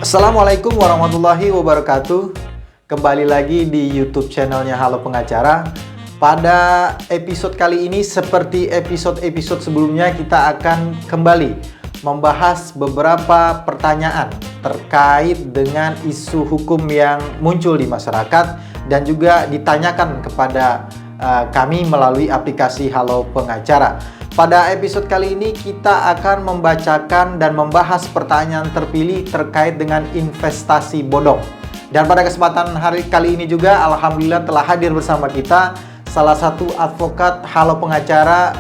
Assalamualaikum warahmatullahi wabarakatuh. Kembali lagi di YouTube channelnya Halo Pengacara. Pada episode kali ini, seperti episode-episode sebelumnya, kita akan kembali membahas beberapa pertanyaan terkait dengan isu hukum yang muncul di masyarakat dan juga ditanyakan kepada kami melalui aplikasi Halo Pengacara. Pada episode kali ini kita akan membacakan dan membahas pertanyaan terpilih terkait dengan investasi bodong. Dan pada kesempatan hari kali ini juga alhamdulillah telah hadir bersama kita salah satu advokat Halo Pengacara,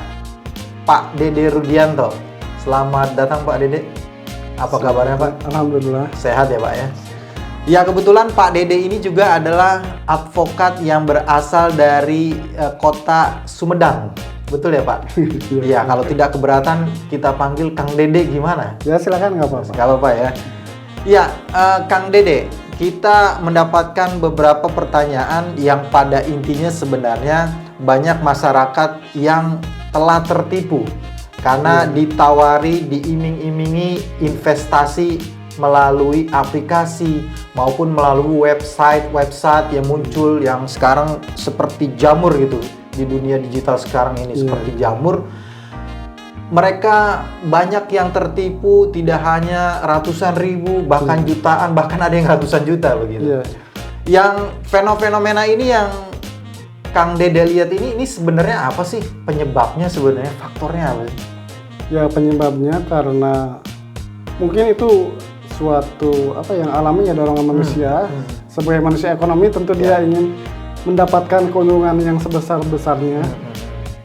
Pak Dede Rudianto. Selamat datang Pak Dede. Apa kabarnya Pak? Alhamdulillah. Sehat ya Pak ya? Ya, kebetulan Pak Dede ini juga adalah advokat yang berasal dari kota Sumedang. Betul ya Pak? Iya, kalau tidak keberatan kita panggil Kang Dede gimana? Ya silakan, nggak apa-apa. Nggak apa-apa ya. Ya, Kang Dede, kita mendapatkan beberapa pertanyaan yang pada intinya sebenarnya banyak masyarakat yang telah tertipu karena ditawari, diiming-imingi investasi melalui aplikasi maupun melalui website yang muncul yang sekarang seperti jamur gitu. Di dunia digital sekarang ini seperti jamur, mereka banyak yang tertipu, tidak hanya ratusan ribu, bahkan jutaan, bahkan ada yang ratusan juta begitu. Yang fenomena ini yang Kang Dede lihat ini sebenarnya apa sih penyebabnya, sebenarnya faktornya apa sih? Ya penyebabnya karena mungkin itu suatu yang alami ya dorongan manusia. Sebagai manusia ekonomi tentu dia ingin mendapatkan keuntungan yang sebesar-besarnya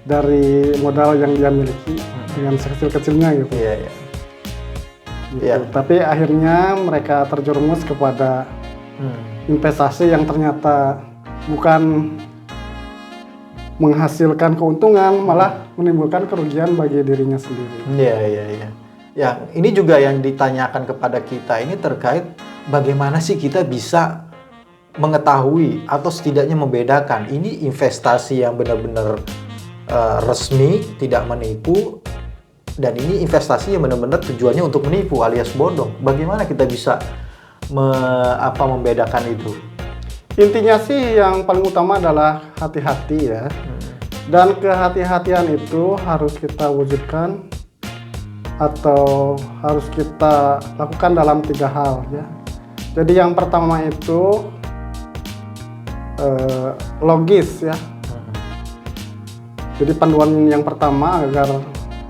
dari modal yang dia miliki dengan sekecil-kecilnya gitu. Gitu. Tapi akhirnya mereka terjerumus kepada investasi yang ternyata bukan menghasilkan keuntungan, malah menimbulkan kerugian bagi dirinya sendiri. Ya, ini juga yang ditanyakan kepada kita ini terkait bagaimana sih kita bisa mengetahui atau setidaknya membedakan ini investasi yang benar-benar resmi, tidak menipu, dan ini investasi yang benar-benar tujuannya untuk menipu alias bodong. Bagaimana kita bisa membedakan itu? Intinya sih yang paling utama adalah hati-hati ya. Dan kehati-hatian itu harus kita wujudkan atau harus kita lakukan dalam 3 hal ya. Jadi yang pertama itu logis ya. Jadi panduan yang pertama agar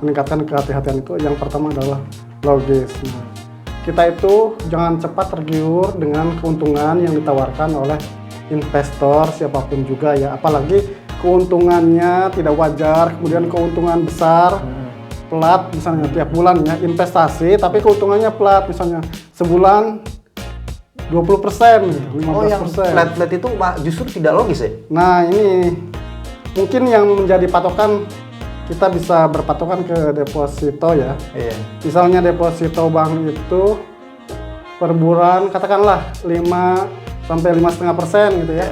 meningkatkan kehati-hatian itu yang pertama adalah logis. Kita itu jangan cepat tergiur dengan keuntungan yang ditawarkan oleh investor siapapun juga ya, apalagi keuntungannya tidak wajar, kemudian keuntungan besar, plat misalnya tiap bulan ya, investasi tapi keuntungannya plat misalnya sebulan 20%, 15%. Oh, yang flat itu justru tidak logis ya? Nah, ini mungkin yang menjadi patokan, kita bisa berpatokan ke deposito ya. Misalnya deposito bank itu per bulan katakanlah 5 sampai 5,5% gitu ya.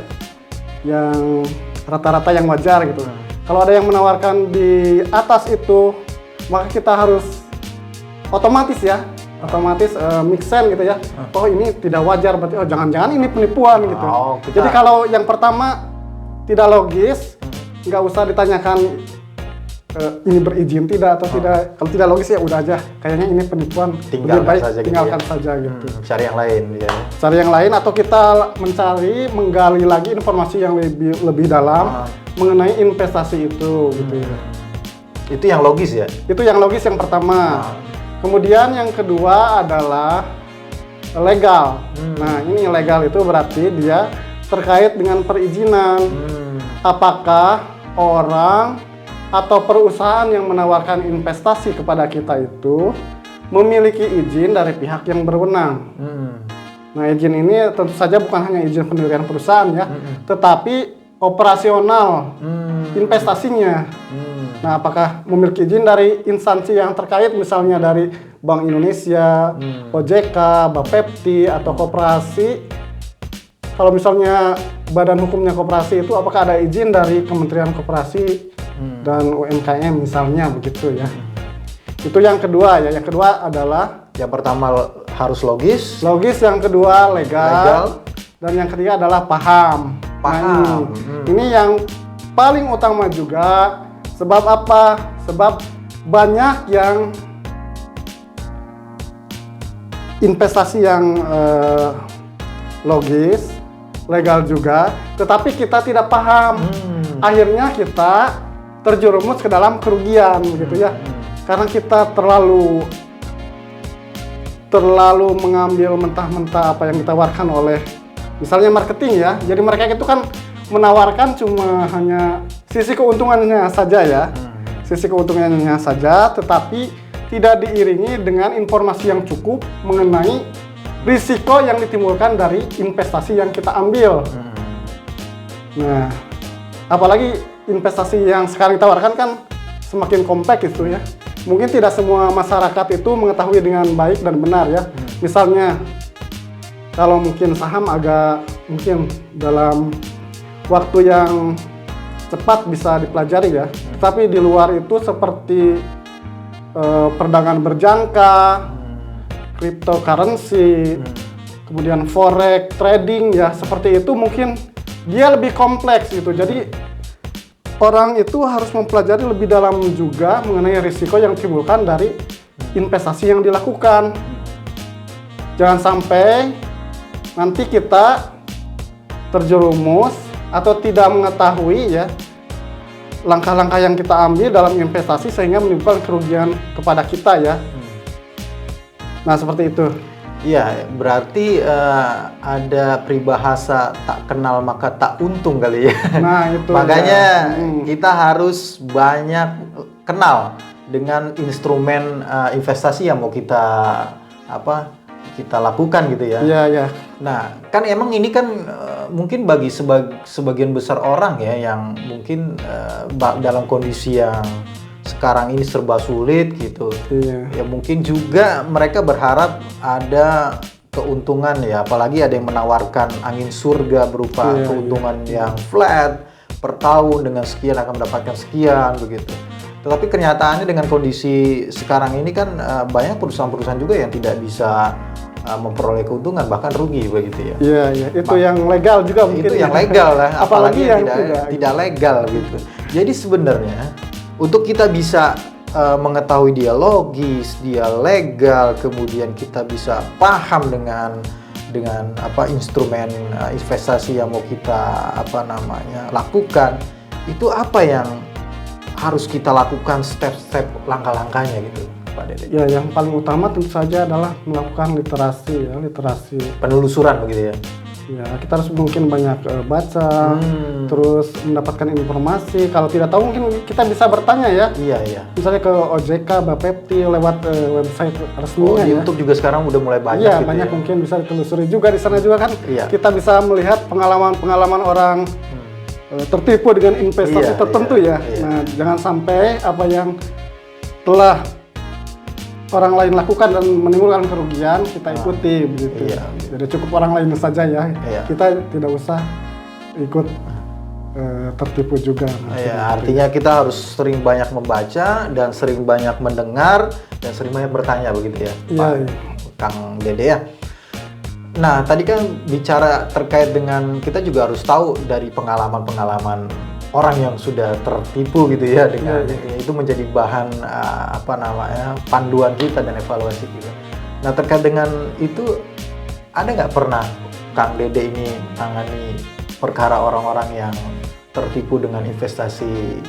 Yang rata-rata yang wajar gitu. Kalau ada yang menawarkan di atas itu, maka kita harus otomatis make sense gitu ya. Oh ini tidak wajar, berarti jangan-jangan ini penipuan gitu. Jadi kalau yang pertama tidak logis, nggak usah ditanyakan ini berizin tidak atau tidak. Kalau tidak logis ya udah aja, kayaknya ini penipuan. Tinggalkan saja gitu. Cari yang lain ya. Cari yang lain atau kita menggali lagi informasi yang lebih dalam mengenai investasi itu gitu ya. Itu yang logis ya? Itu yang logis yang pertama. Kemudian yang kedua adalah legal. Nah, ini legal itu berarti dia terkait dengan perizinan. Apakah orang atau perusahaan yang menawarkan investasi kepada kita itu memiliki izin dari pihak yang berwenang. Nah, izin ini tentu saja bukan hanya izin pendirian perusahaan ya, tetapi operasional investasinya. Nah, apakah memiliki izin dari instansi yang terkait, misalnya dari Bank Indonesia, OJK, Bapepti, atau koperasi. Kalau misalnya badan hukumnya koperasi itu, apakah ada izin dari Kementerian Koperasi dan UMKM misalnya begitu ya. Itu yang kedua ya. Yang kedua adalah yang pertama harus logis. Logis, yang kedua legal. Legal. Dan yang ketiga adalah paham. Paham. Ini yang paling utama juga. Sebab apa? Sebab banyak yang investasi yang logis, legal juga, tetapi kita tidak paham. Akhirnya kita terjerumus ke dalam kerugian, gitu ya. Karena kita terlalu mengambil mentah-mentah apa yang ditawarkan oleh misalnya marketing ya. Jadi mereka itu kan menawarkan cuma hanya sisi keuntungannya saja ya. Sisi keuntungannya saja, tetapi tidak diiringi dengan informasi yang cukup mengenai risiko yang ditimbulkan dari investasi yang kita ambil. Nah, apalagi investasi yang sekarang ditawarkan kan semakin kompleks itu ya. Mungkin tidak semua masyarakat itu mengetahui dengan baik dan benar ya. Misalnya, kalau mungkin saham agak mungkin dalam waktu yang cepat bisa dipelajari ya. Tetapi di luar itu seperti perdagangan berjangka, cryptocurrency, kemudian forex, trading ya, seperti itu mungkin dia lebih kompleks gitu. Jadi orang itu harus mempelajari lebih dalam juga mengenai risiko yang ditimbulkan dari investasi yang dilakukan. Jangan sampai nanti kita terjerumus atau tidak mengetahui ya langkah-langkah yang kita ambil dalam investasi sehingga menimbulkan kerugian kepada kita ya. Nah, seperti itu. Iya, berarti ada peribahasa tak kenal maka tak untung kali ya. Nah, itu. Makanya kita harus banyak kenal dengan instrumen investasi yang mau kita lakukan gitu ya. Iya, iya. Nah, kan emang ini kan mungkin bagi sebagian besar orang ya yang mungkin dalam kondisi yang sekarang ini serba sulit gitu. Iya. Ya mungkin juga mereka berharap ada keuntungan ya, apalagi ada yang menawarkan angin surga berupa keuntungan yang flat per tahun dengan sekian akan mendapatkan sekian begitu. Tetapi kenyataannya dengan kondisi sekarang ini kan banyak perusahaan-perusahaan juga yang tidak bisa memperoleh keuntungan, bahkan rugi begitu ya. Iya, iya. Itu yang legal juga mungkin. Itu yang legal lah, apalagi yang tidak legal gitu. Jadi sebenarnya untuk kita bisa mengetahui dia logis, dia legal, kemudian kita bisa paham dengan instrumen investasi yang mau kita lakukan, itu apa yang harus kita lakukan step-step langkah-langkahnya gitu, Pak Dede? Ya, yang paling utama tentu saja adalah melakukan literasi penelusuran begitu ya. Ya, kita harus mungkin banyak baca, terus mendapatkan informasi. Kalau tidak tahu mungkin kita bisa bertanya ya. Iya, iya. Misalnya ke OJK, Bapepti lewat website resminya di YouTube juga sekarang udah mulai banyak gitu banyak ya. Mungkin bisa ditelusuri juga di sana juga kan. Iya. Kita bisa melihat pengalaman orang tertipu dengan investasi tertentu ya. Iya. Nah, jangan sampai apa yang telah orang lain lakukan dan menimbulkan kerugian kita ikuti begitu. Iya. Jadi cukup orang lain saja ya. Iya. Kita tidak usah ikut tertipu juga. Iya, artinya kita harus sering banyak membaca dan sering banyak mendengar dan sering banyak bertanya begitu ya, Pak Kang Dede ya. Nah, tadi kan bicara terkait dengan kita juga harus tahu dari pengalaman-pengalaman orang yang sudah tertipu gitu ya dengan itu menjadi bahan panduan kita dan evaluasi kita. Nah, terkait dengan itu ada nggak pernah Kang Dede ini menangani perkara orang-orang yang tertipu dengan investasi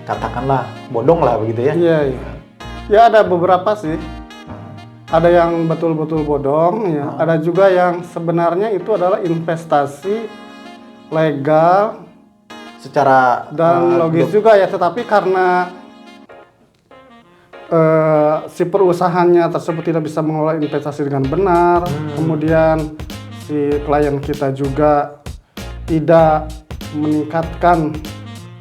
katakanlah bodong lah begitu ya? Iya, iya. Ya ada beberapa sih. Ada yang betul-betul bodong ya. Ada juga yang sebenarnya itu adalah investasi legal secara dan logis juga ya, tetapi karena si perusahaannya tersebut tidak bisa mengelola investasi dengan benar, kemudian si klien kita juga tidak meningkatkan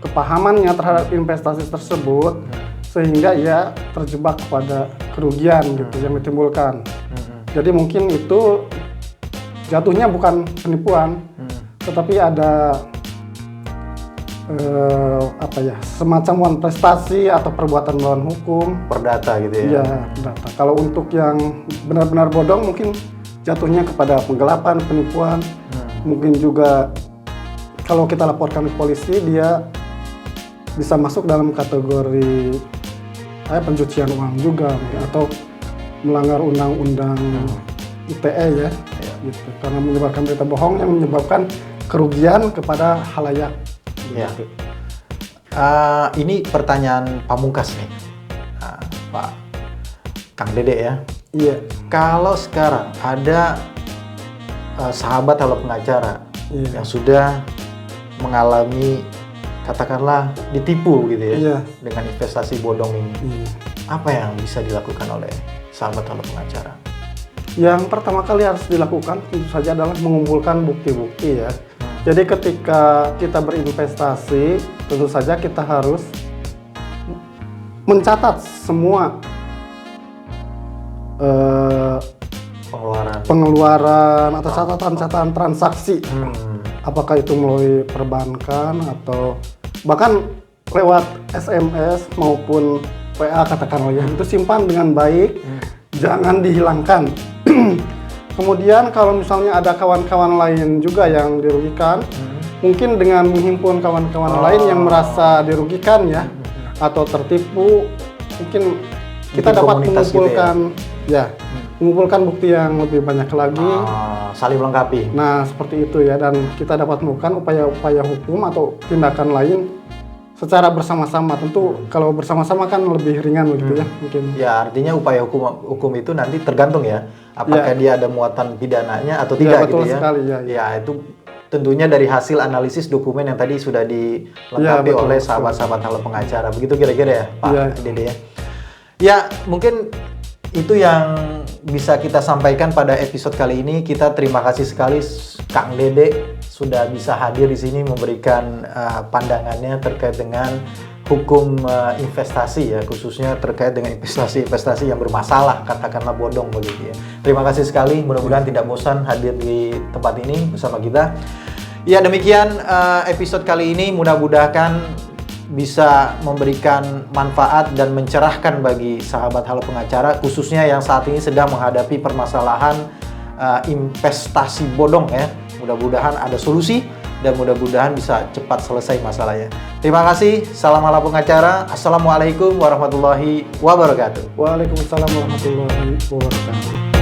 kepahamannya terhadap investasi tersebut, sehingga ia terjebak pada kerugian gitu yang ditimbulkan. Jadi mungkin itu jatuhnya bukan penipuan, tetapi ada semacam wan prestasi atau perbuatan melawan hukum. Perdata gitu ya. Iya, perdata. Kalau untuk yang benar-benar bodong mungkin jatuhnya kepada penggelapan, penipuan. Mungkin juga kalau kita laporkan ke polisi dia bisa masuk dalam kategori pencucian uang juga mungkin, atau melanggar undang-undang ITE ya. Gitu. Karena menyebarkan berita bohong yang menyebabkan kerugian kepada halayak. Ya. Ini pertanyaan pamungkas nih, Pak Kang Dede ya. Iya. Kalau sekarang ada sahabat halo pengacara yang sudah mengalami katakanlah ditipu gitu ya dengan investasi bodong ini, apa yang bisa dilakukan oleh sahabat halo pengacara? Yang pertama kali harus dilakukan tentu saja adalah mengumpulkan bukti-bukti ya. Jadi ketika kita berinvestasi, tentu saja kita harus mencatat semua pengeluaran atau catatan transaksi. Apakah itu melalui perbankan atau bahkan lewat SMS maupun WA katakanlah ya, itu simpan dengan baik, jangan dihilangkan. Kemudian kalau misalnya ada kawan-kawan lain juga yang dirugikan, mungkin dengan menghimpun kawan-kawan lain yang merasa dirugikan ya, atau tertipu, mungkin kita dapat mengumpulkan gitu ya, mengumpulkan bukti yang lebih banyak lagi, saling melengkapi. Nah seperti itu ya, dan kita dapat melakukan upaya-upaya hukum atau tindakan lain secara bersama-sama. Tentu kalau bersama-sama kan lebih ringan begitu ya mungkin. Ya artinya upaya hukum itu nanti tergantung ya, apakah dia ada muatan pidananya atau tidak betul gitu ya. Sekali, ya itu tentunya dari hasil analisis dokumen yang tadi sudah dilengkapi oleh sahabat-sahabat halo pengacara. Begitu kira-kira ya Pak Dede ya. Ya mungkin itu yang bisa kita sampaikan pada episode kali ini. Kita terima kasih sekali Kang Dede sudah bisa hadir di sini memberikan pandangannya terkait dengan hukum investasi ya, khususnya terkait dengan investasi yang bermasalah, katakanlah bodong begitu ya. Terima kasih sekali, mudah-mudahan tidak bosan hadir di tempat ini bersama kita. Ya demikian episode kali ini, mudah-mudahan bisa memberikan manfaat dan mencerahkan bagi sahabat halo pengacara, khususnya yang saat ini sedang menghadapi permasalahan investasi bodong ya. Mudah-mudahan ada solusi dan mudah-mudahan bisa cepat selesai masalahnya. Terima kasih. Salam halo pengacara. Assalamualaikum warahmatullahi wabarakatuh. Waalaikumsalam warahmatullahi wabarakatuh.